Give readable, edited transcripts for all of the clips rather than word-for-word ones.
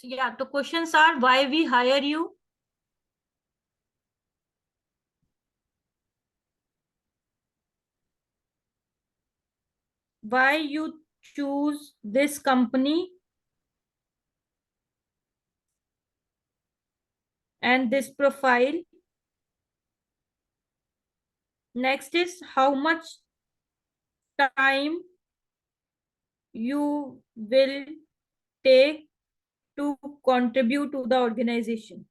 Yeah, the questions are why we hire you, why you choose this company and this profile. Next is how much time you will take to contribute to the organization.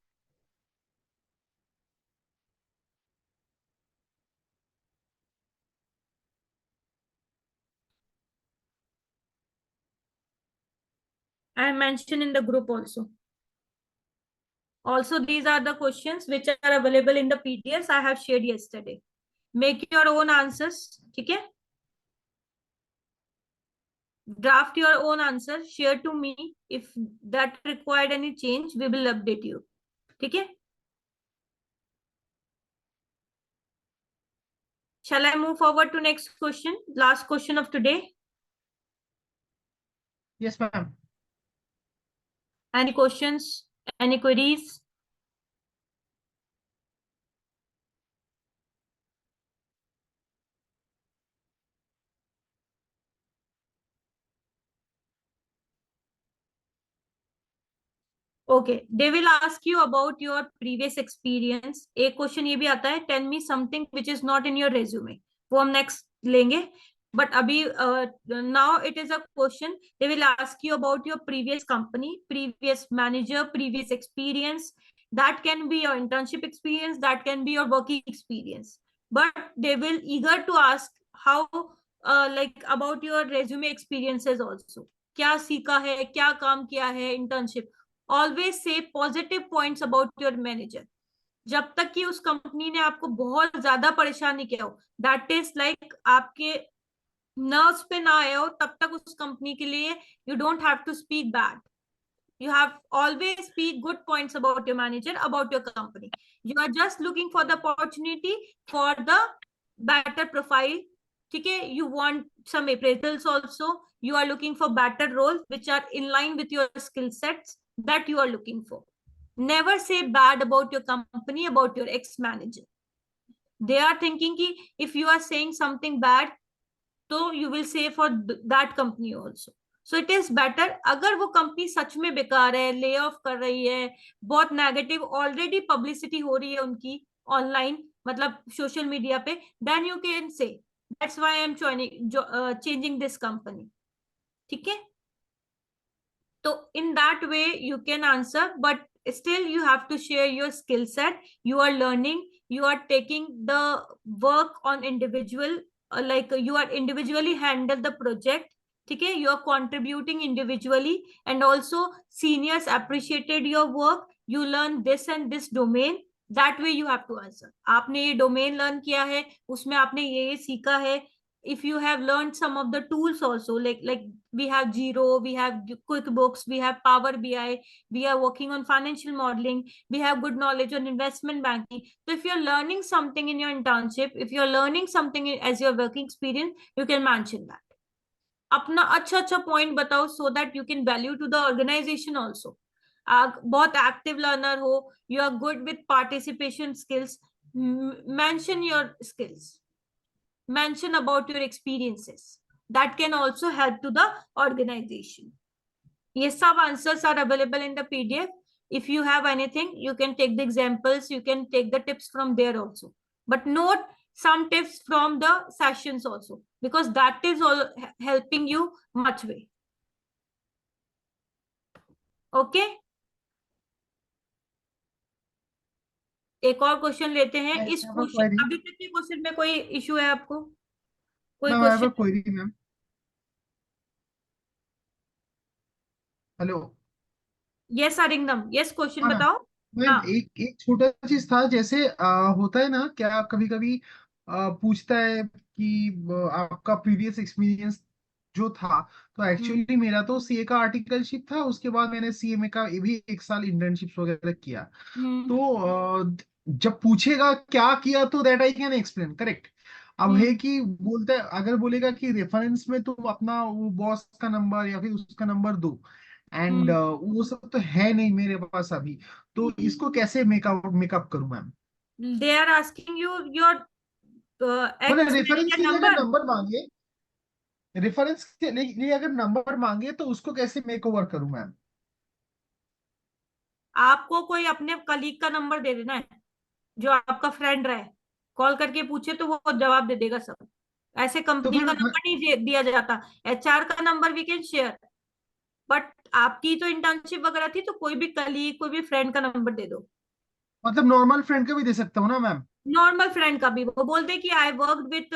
I mentioned in the group also. Also, these are the questions which are available in the PDFs I have shared yesterday. Make your own answers. ठीक है? Draft your own answer. Share to me. If that required any change, we will update you. ठीक है? Shall I move forward to next question? Last question of today. Yes, ma'am. Any questions? Any queries? Okay, they will ask you about your previous experience. एक question ये भी आता है, tell me something which is not in your resume. वो हम next लेंगे. But अभी now it is a question. They will ask you about your previous company, previous manager, previous experience. That can be your internship experience. That can be your working experience. But they will eager to ask how like about your resume experiences also. क्या सीखा है, क्या काम किया है, internship. Always say positive points about your manager. जब तक कि उस कंपनी ने आपको बहुत ज्यादा परेशान नहीं किया हो, दैट इज लाइक आपके नर्व्स पे ना आया हो, तब तक उस कंपनी के लिए you don't have to speak bad. You have always speak good points about your manager, about your company. You are just looking for the opportunity for the better profile. ठीक है? You want some appraisals also. You are looking for better roles which are in line with your skill sets that you are looking for. Never say bad about your company, about your ex manager. They are thinking ki if you are saying something bad, तो you will say for that company also. So it is better. अगर वो company सच में बेकार है, lay off कर रही है, बहुत नेगेटिव ऑलरेडी पब्लिसिटी हो रही है उनकी ऑनलाइन, मतलब सोशल मीडिया पे, then you can say that's why I am changing this company. ठीक है? तो in that way you can answer, but still you have to share your skill set. You are learning, you are taking the work on individual, like you are individually handle the project. ठीक है? You are contributing individually, and also seniors appreciated your work. You learn this and this domain. That way you have to answer. आपने ये domain learn किया है, उसमें आपने ये सीखा है. If you have learned some of the tools also, like we have Zero, we have QuickBooks, we have Power BI, we are working on financial modeling, we have good knowledge on investment banking. So if you're learning something in your internship, if you're learning something as your working experience, you can mention that. अपना अच्छा अच्छा point बताओ, so that you can value to the organisation also. बहुत active learner हो, you are good with participation skills, mention your skills, mention about your experiences. That can also help to the organization. Yes, some answers are available in the PDF. If you have anything, you can take the examples, you can take the tips from there also. But note some tips from the sessions also, because that is all helping you much way. Okay? एक और question लेते हैं. इस question, अभी तक के question में कोई इशू है आपको? कोई question? Ma'am, hello. Yes Arindam, yes question हाँ बताओ. मैम, हाँ. एक एक छोटा चीज था. जैसे होता है ना, क्या कभी कभी पूछता है कि आपका प्रीवियस एक्सपीरियंस जो था. तो एक्चुअली मेरा तो सीए का आर्टिकलशिप था, उसके बाद मैंने सीएमए का ये भी 1 साल इंटर्नशिप वगैरह किया. तो जब पूछेगा क्या किया, तो that I can explain, correct. अब है कि बोलता है, अगर बोलेगा कि रेफरेंस में तुम अपना वो बॉस का नंबर या फिर उसका नंबर दो, एंड वो सब तो है नहीं मेरे पास अभी, तो इसको कैसे मेकअप करूं ma'am? They are asking you your मतलब एक्स रेफरेंस मैनेजर के लिए अगर नंबर। नंबर मांगे, रेफरेंस के लिए अगर नंबर मांगे तो उसको कैसे मेक ओवर करूं मैम? आपको कोई अपने कलीग का नंबर दे देना है, जो आपका फ्रेंड रहे, कॉल करके पूछे तो वो जवाब दे देगा सब। ऐसे तो कंपनियों फिर का नंबर नहीं दिया जाता। एचआर का number we can share, but आपकी तो इंटर्नशिप वगैरह थी, तो कोई भी कलीग, कोई भी फ्रेंड का नंबर दे दो। मतलब नॉर्मल फ्रेंड को भी दे सकता हूँ ना मैम? नॉर्मल फ्रेंड का भी, वो बोलते कि I work with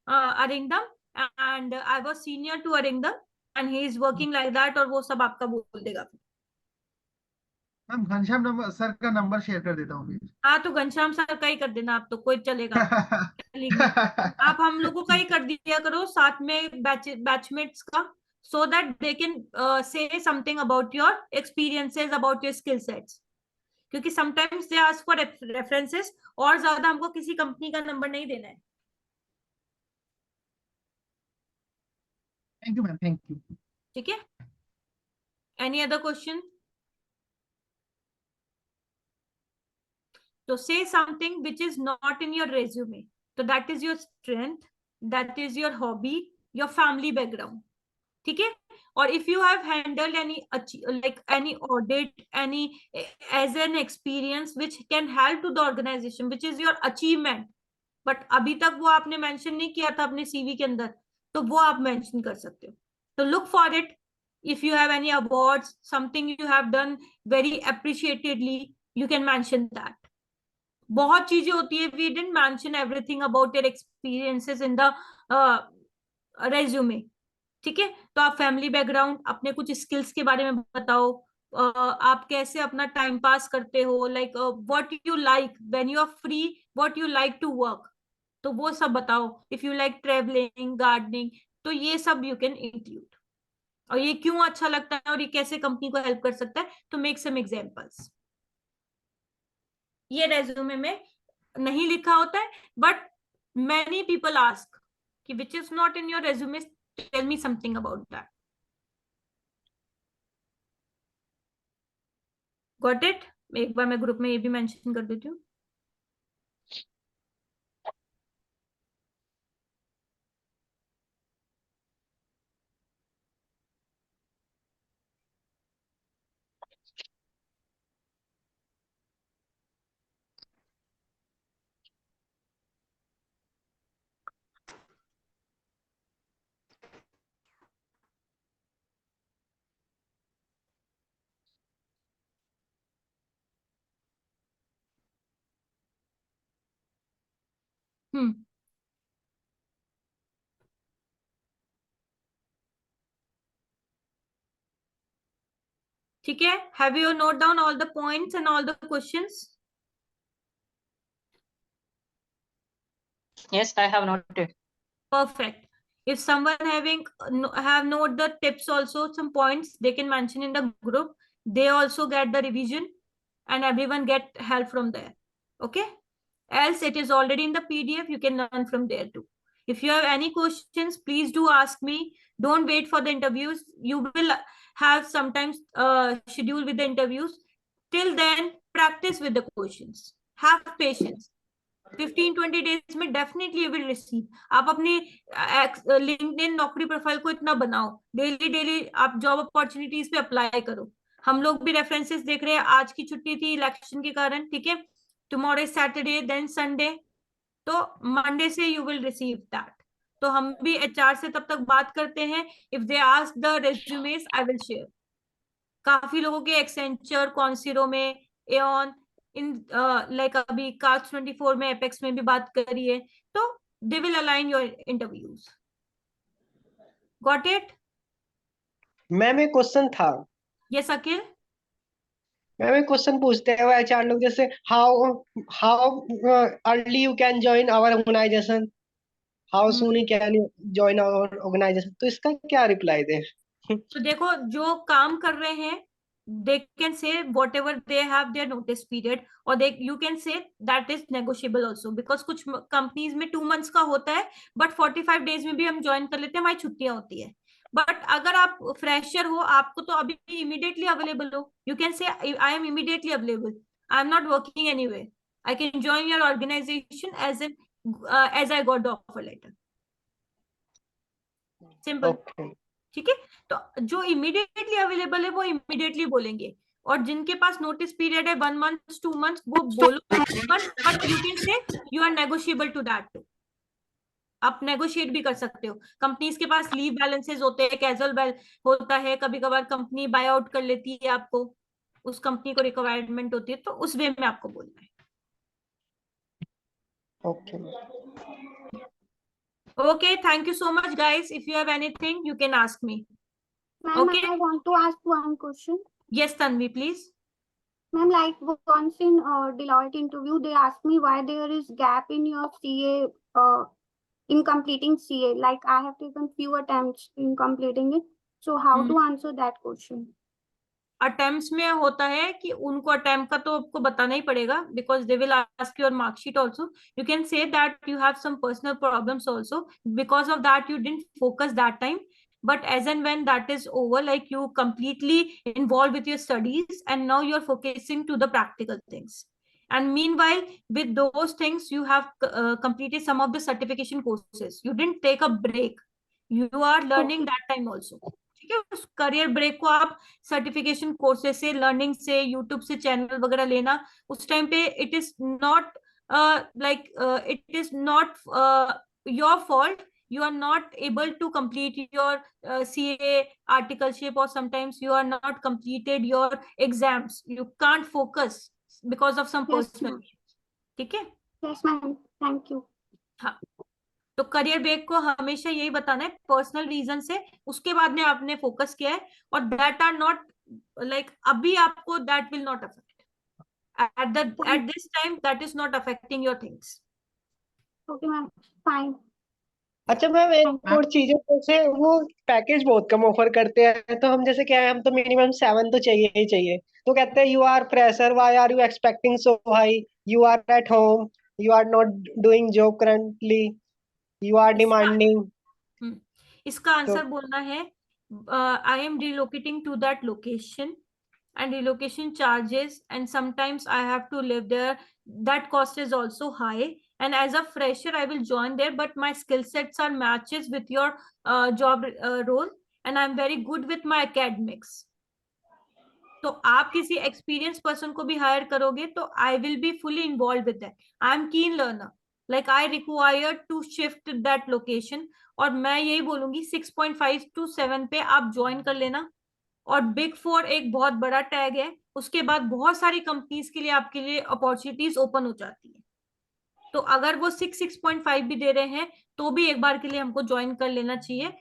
Arindam and I was senior to Arindam and he is working like that, और वो सब आपका बोल देगा। मैम घनश्याम नंबर सर का नंबर शेयर कर देता हूँ फिर। हाँ, तो घनश्याम सर का ही कर देना आप, तो कोई चलेगा लीग में। आप हम लोगों का ही ठीक है। कर दिया करो साथ में, बैचमेट्स का, so that they can say something about your experiences, about your skill sets. क्योंकि sometimes they ask for references, और ज्यादा हमको किसी कंपनी का नंबर नहीं देना है। Thank you ma'am, thank you. ठीक है, एनी अदर क्वेश्चन? तो say something which is not in your resume, तो that is your strength, that is your hobby, your family background. ठीक है, और if you have handled any like any audit, any as an experience which can help to the organisation, which is your achievement, but अभी तक वो आपने mention नहीं किया था अपने सीवी के अंदर, तो वो आप मेंशन कर सकते हो। तो look for it. If you have any awards, something you have done very appreciatedly, you can mention that. बहुत चीजें होती है, we didn't mention everything about your experiences in the resume. ठीक है, तो आप फैमिली बैकग्राउंड, अपने कुछ स्किल्स के बारे में बताओ। आप कैसे अपना टाइम पास करते हो, like what you like when you are free, what you like to work, तो वो सब बताओ। If you like travelling, gardening, तो ये सब यू कैन इंक्लूड। और ये क्यों अच्छा लगता है और ये कैसे कंपनी को हेल्प कर सकता है, तो मेक सम एग्जांपल्स। ये रेज्यूमे में नहीं लिखा होता है, बट मैनी पीपल आस्क कि which is not in your resume, tell me something about that. Got it? एक बार मैं ग्रुप में ये भी मेंशन कर देती हूँ। हम्म, ठीक है। Have you note down all the points and all the questions? Yes, I have noted. Perfect. If someone have note the tips also, some points they can mention in the group. They also get the revision, and everyone get help from there. Okay. Else it is already in the PDF. You can learn from there too. If you have any questions, please do ask me. Don't wait for the interviews. You will have sometimes schedule with the interviews. Till then, practice with the questions. Have patience. 15-20 days में definitely you will receive. आप अपनी LinkedIn नौकरी profile को इतना बनाओ, daily daily आप job opportunities पे apply करो। हम लोग भी रेफरेंसेस देख रहे हैं, आज की छुट्टी थी इलेक्शन के कारण, ठीक है। Tomorrow is Saturday, then Sunday, तो मंडे से यू विल रिसीव दैट। तो हम भी एचआर से तब तक बात करते हैं। If they ask the resumes, I will share. काफी लोगों के एक्सेंचर, कॉन्सिरो में, एऑन, इन लाइक अभी कास्ट 24 में, एपेक्स में भी बात करी है, तो they will align your interviews. Got it? Ma'am एक क्वेश्चन था। यस अखिल। मैम एक क्वेश्चन पूछते हैं वो एचआर लोग, जैसे how how early you can join our organisation, how soon you can join our organisation, तो इसका क्या रिप्लाई दें? तो देखो, जो काम कर रहे हैं, they can say whatever they have their notice period, or they you can say that is negotiable also, because कुछ कंपनीज में 2 months का होता है, बट 45 days में भी हम ज्वाइन कर लेते हैं, हमारी छुट्टियां होती है। बट अगर आप फ्रेशर हो, आपको तो अभी इमीडिएटली अवेलेबल हो, you can say I am immediately available, I am not working anyway, I can join your organisation as I got the offer letter, simple. Okay. ठीक है, तो जो इमीडिएटली अवेलेबल है वो इमीडिएटली बोलेंगे, और जिनके पास नोटिस पीरियड है 1 मंथ 2 मंथ, वो बोलो, but you can say you are negotiable to that, आप नेगोशिएट भी कर सकते हो। कंपनीज के पास लीव बैलेंसेस होते हैं, कैजुअल होता है, कभी कभार कंपनी बाय आउट कर लेती है आपको, उस कंपनी को रिक्वायरमेंट होती है, तो उस वे में आपको बोलना है। Okay. Okay, thank you so much guys, if you have anything you can ask me. Ma'am, Okay, I want to ask one question. yes Tanvi, please. Ma'am, like once in Deloitte interview, they asked me why there is gap in your CA, in completing CA. Like I have taken few attempts in completing it. So how to answer that question? Attempts में होता है कि उनको attempt का तो आपको बताना ही पड़ेगा, because they will ask your marksheet also, you can say that you have some personal problems also, because of that you didn't focus that time, but as and when that is over, like you completely involved with your studies and now you're focusing to the practical things, and meanwhile with those things you have completed some of the certification courses, you didn't take a break, you are learning that time also। ठीक है, उस career break को आप certification courses से, learning से, YouTube से channel वगैरह लेना, उस टाइम पे it is not like it is not your fault, you are not able to complete your CA articleship, or sometimes you are not completed your exams, you can't focus because of some Yes, personal ma'am. issues। ठीक है, Yes, ma'am. Thank you. हाँ, तो career break को हमेशा यही बताना है personal reason से, उसके बाद में आपने फोकस किया है, और दैट आर नॉट लाइक अभी आपको that will not affect at this time, that is not affecting your things। Okay, ma'am. Fine. अच्छा मैम, एक Thank और चीज है, जैसे वो पैकेज बहुत कम ऑफर करते हैं, तो हम जैसे क्या है, हम तो मिनिमम 7 तो चाहिए ही चाहिए, तो कहते हैं you are fresher, why are you expecting so high, you are at home, you are not doing job currently, you are इसका डिमांडिंग। इसका तो आंसर बोलना है, I am relocating to that location and relocation charges, and sometimes I have to live there, that cost is also high, and as a fresher I will join there, but my skill sets are matches with your job role, and I'm very good with my academics। तो आप किसी experience person को भी hire करोगे तो I will be fully involve with that, I am keen learner, like I require to shift that location, और मैं यही बोलूंगी 6.5 to 7 पे आप ज्वाइन कर लेना। और बिग फोर एक बहुत बड़ा टैग है, उसके बाद बहुत सारी कंपनीज के लिए आपके लिए अपॉर्चुनिटीज ओपन हो जाती है, तो अगर वो 6.5 भी दे रहे हैं तो भी एक बार के लिए हमको ज्वाइन कर लेना चाहिए,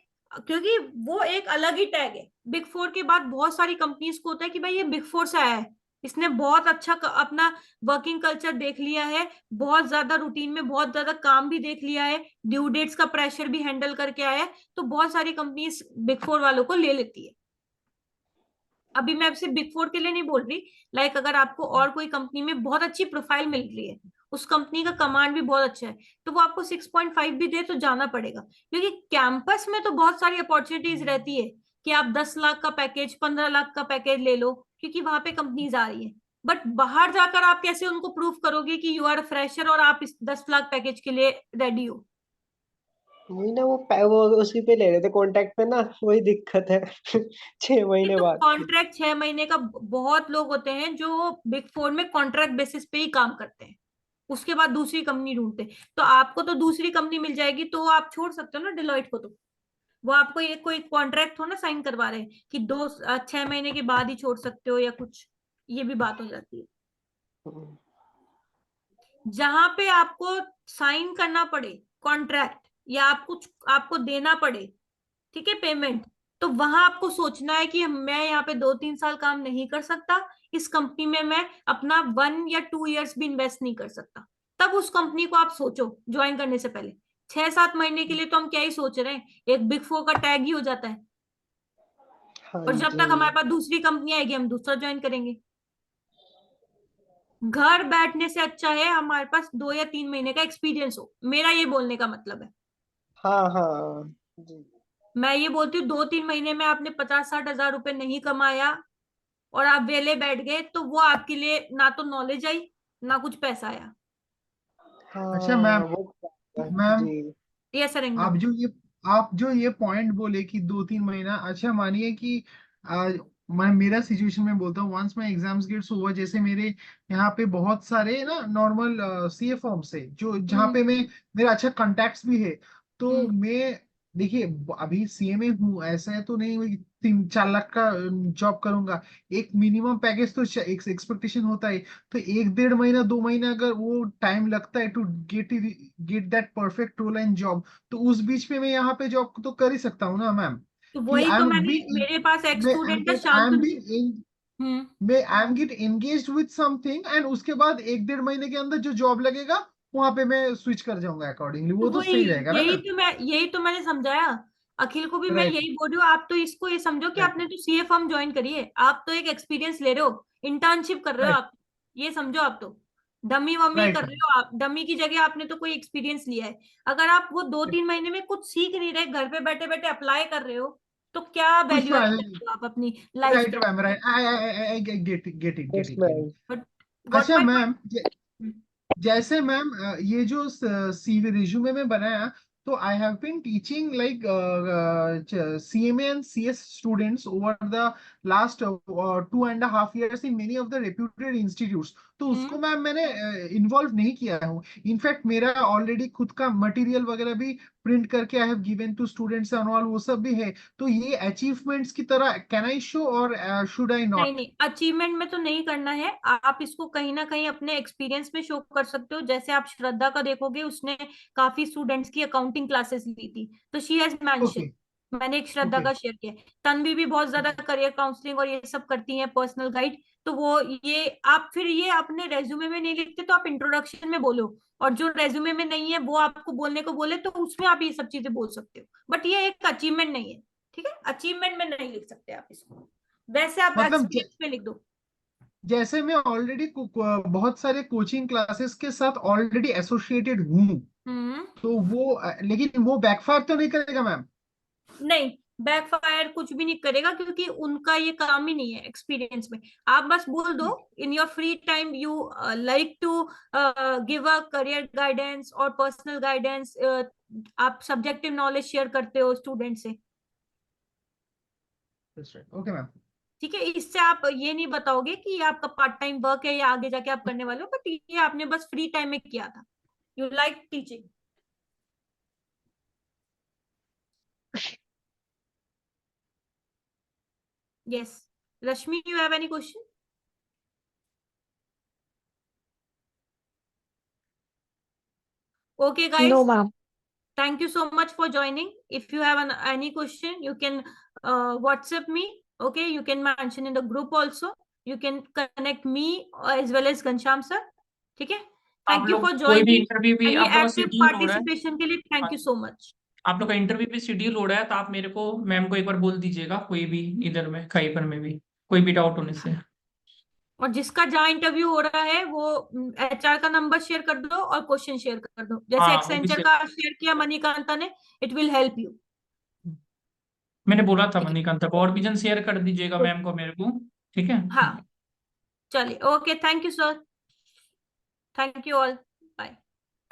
क्योंकि वो एक अलग ही टैग है। बिग फोर के बाद बहुत सारी कंपनीज को होता है कि भाई ये बिग फोर से आया है, इसने बहुत अच्छा अपना वर्किंग कल्चर देख लिया है, बहुत ज्यादा रूटीन में बहुत ज्यादा काम भी देख लिया है, ड्यू डेट्स का प्रेशर भी हैंडल करके आया है, तो बहुत सारी कंपनीज बिग फोर वालों को ले लेती है। अभी मैं आपसे बिग फोर के लिए नहीं बोल रही, लाइक अगर आपको और कोई कंपनी में बहुत अच्छी प्रोफाइल मिल रही है, उस कंपनी का कमांड भी बहुत अच्छा है, तो वो आपको 6.5 भी दे तो जाना पड़ेगा, क्योंकि कैंपस में तो बहुत सारी अपॉर्चुनिटीज रहती है कि आप 10 लाख का पैकेज, 15 लाख का पैकेज ले लो, क्योंकि वहां पे कंपनीज आ रही है, बट बाहर जाकर आप कैसे उनको प्रूव करोगे कि यू आर अ फ्रेशर और आप इस 10 लाख पैकेज के लिए रेडी हो। वही ना, वो उसी पे ले रहे थे कॉन्टेक्ट पे ना, वही दिक्कत है। 6 महीने तो बाद। कॉन्ट्रैक्ट 6 महीने का, बहुत लोग होते हैं जो बिग फोर में कॉन्ट्रैक्ट बेसिस पे ही काम करते हैं, उसके बाद दूसरी कंपनी ढूंढते हैं, तो आपको तो दूसरी कंपनी मिल जाएगी तो आप छोड़ सकते हो ना डिलॉइट को, तो वो आपको ये कोई कॉन्ट्रैक्ट हो ना साइन करवा रहे हैं कि 6 महीने के बाद ही छोड़ सकते हो या कुछ, ये भी बात हो जाती है। जहां पे आपको साइन करना पड़े कॉन्ट्रैक्ट, या आप कुछ आपको देना पड़े, ठीक है, पेमेंट, तो वहां आपको सोचना है कि मैं यहाँ पे 2-3 साल काम नहीं कर सकता, इस कंपनी में मैं अपना 1 या 2 years भी इन्वेस्ट नहीं कर सकता, तब उस कंपनी को आप सोचो ज्वाइन करने से पहले। 6-7 महीने के लिए तो हम क्या ही सोच रहे हैं, एक बिग फोर का टैग ही हो जाता है, हाँ और जब तक जी। हमारे पास दूसरी कंपनी आएगी हम दूसरा ज्वाइन करेंगे। घर बैठने से अच्छा है हमारे पास 2 या 3 महीने का एक्सपीरियंस हो, मेरा ये बोलने का मतलब है। हाँ हाँ जी। मैं ये बोलती हूँ 2-3 महीने में आपने 50-60 हजार रुपए नहीं कमाया और आप वेले बैठ गए, तो वो आपके लिए ना तो नॉलेज आई, ना कुछ पैसा आया। अच्छा हाँ मैम, वो मैम जी। यस आप अरिंदम। जो ये आप जो ये पॉइंट बोले कि 2-3 महीना, अच्छा मानिए कि मैं मेरा सिचुएशन में बोलता हूँ, once my exams gets over, जैसे मेरे यहाँ पे बहुत सारे ना नॉर्मल सीए फॉर्म्स है जो जहाँ पे मैं मेरा अच्छा कॉन्टैक्ट्स भी है, तो मैं देखिए अभी सीए में हूँ, ऐसा है तो नहीं मैं 3-4 लाख का जॉब करूंगा। एक मिनिमम पैकेज तो एक एक्सपेक्टेशन होता है। तो 1-1.5 महीना 2 महीना अगर वो टाइम लगता है to get that perfect role and job, तो उस बीच में मैं यहाँ पे जॉब तो कर ही सकता हूँ ना मैम। तो कि वही आई तो एम मैंने, बी मेरे पास एक मैं स्टूडेंट है I am Shantanu. Be hmm मैं I am get engaged with something, and उसके बाद 1-1.5 महीने के अंदर जो जॉब लगेगा वहां पे मैं स्विच कर जाऊंगा अकॉर्डिंगली, तो वो तो वही, सही रहेगा ना मैम? यही तो मैंने समझाया अखिल को भी, मैं राइट, यही बोल रही हूँ। आप तो इसको ये समझो कि राइट, आपने तो सीए फर्म ज्वाइन करी है, आप तो एक एक्सपीरियंस ले रहे हो, इंटर्नशिप कर रहे हो राइट, आप, ये समझो। आप तो डमी वमी राइट कर रहे हो, आप डमी की जगह आपने तो कोई एक्सपीरियंस लिया है। अगर आप वो 2-3 महीने में कुछ सीख नहीं रहे, घर पे बैठे बैठे अप्लाई कर रहे हो, तो क्या कुछ वैल्यू फायदा एड नहीं। कर रहे हो आप अपनी लाइफ राइट के ma'am, right, I get it, get it, get yes it, get it. Ma'am. But got अच्छा माई मैम, पॉइंट। जैसे मैम ये जो सीवी रिज्यूमे में बनाया, तो I have been teaching like CMA and CS students over the last 2.5 years in many of the reputed institutes. तो उसको ma'am मैंने इन्वॉल्व नहीं किया हूँ। इनफैक्ट मेरा ऑलरेडी खुद का मटेरियल वगैरह भी प्रिंट करके I have given to students and all, वो सब भी है। तो ये अचीवमेंट्स की तरह कैन आई शो और शुड आई नहीं नॉट? नहीं, अचीवमेंट में तो नहीं करना है। आप इसको कहीं ना कहीं अपने एक्सपीरियंस में शो कर सकते हो। जैसे आप श्रद्धा का देखोगे, उसने काफी स्टूडेंट्स की अकाउंटिंग क्लासेस ली थी, तो शी हैज मेंशन, ओके, मैंने एक श्रद्धा ओके, का शेयर किया है। तन्वी भी बहुत ज्यादा करियर काउंसलिंग और ये सब करती हैं, पर्सनल गाइड। तो वो ये आप फिर ये अपने रेज्यूमे में नहीं लिखते, तो आप इंट्रोडक्शन में बोलो, और जो रेज्यूमे में नहीं है वो आपको बोलने को बोले तो उसमें आप ये सब चीजें बोल सकते हो। बट ये एक अचीवमेंट नहीं है, ठीक है? अचीवमेंट में नहीं लिख सकते आप इसको, वैसे आप मतलब एक्सपीरियंस में लिख दो। जैसे मैं ऑलरेडी बहुत सारे कोचिंग क्लासेस के साथ ऑलरेडी एसोसिएटेड हूँ, हम्म तो वो लेकिन वो बैकफायर तो नहीं करेगा मैम? नहीं, बैकफायर कुछ भी नहीं करेगा, क्योंकि उनका ये काम ही नहीं है एक्सपीरियंस में। आप बस बोल दो, in your free time you like to give a career guidance और पर्सनल गाइडेंस, आप सब्जेक्टिव नॉलेज शेयर करते हो स्टूडेंट से, ओके मैम। ठीक है? इससे आप ये नहीं बताओगे कि ये आपका पार्ट टाइम वर्क है या आगे जाके आप करने वाले हो, बट ये आपने बस फ्री टाइम में किया था, you like teaching. Yes, Rashmi, you have any question? Okay, guys. No, ma'am. Thank you so much for joining. If you have any question, you can WhatsApp me. Okay, you can mention in the group also. You can connect me as well as Ghanshyam sir. ठीक है? आप Thank you लोग for कोई भी joining interview भी and ये आप लोग का active शेड्यूल हो रहा है। participation के लिए हाँ, thank you so much. आप लोग का इंटरव्यू भी शेड्यूल हो रहा है, तो आप मेरे को मैम को एक बार बोल दीजिएगा, कोई भी इधर में कहीं पर में भी कोई भी डाउट होने से। और जिसका जहाँ इंटरव्यू हो रहा है वो एचआर का नंबर शेयर कर दो और क्वेश्चन शेयर कर दो, जैसे हाँ एक्सेंचर ऑफिशियल, का शेयर किया मणिकांता ने, इट विल हेल्प यू। मैंने बोला था ठीक मणिकांत को, और विजन शेयर कर दीजिएगा है? मैम को मेरे को, ठीक है। हाँ, चलिए, okay, thank you sir, thank you all.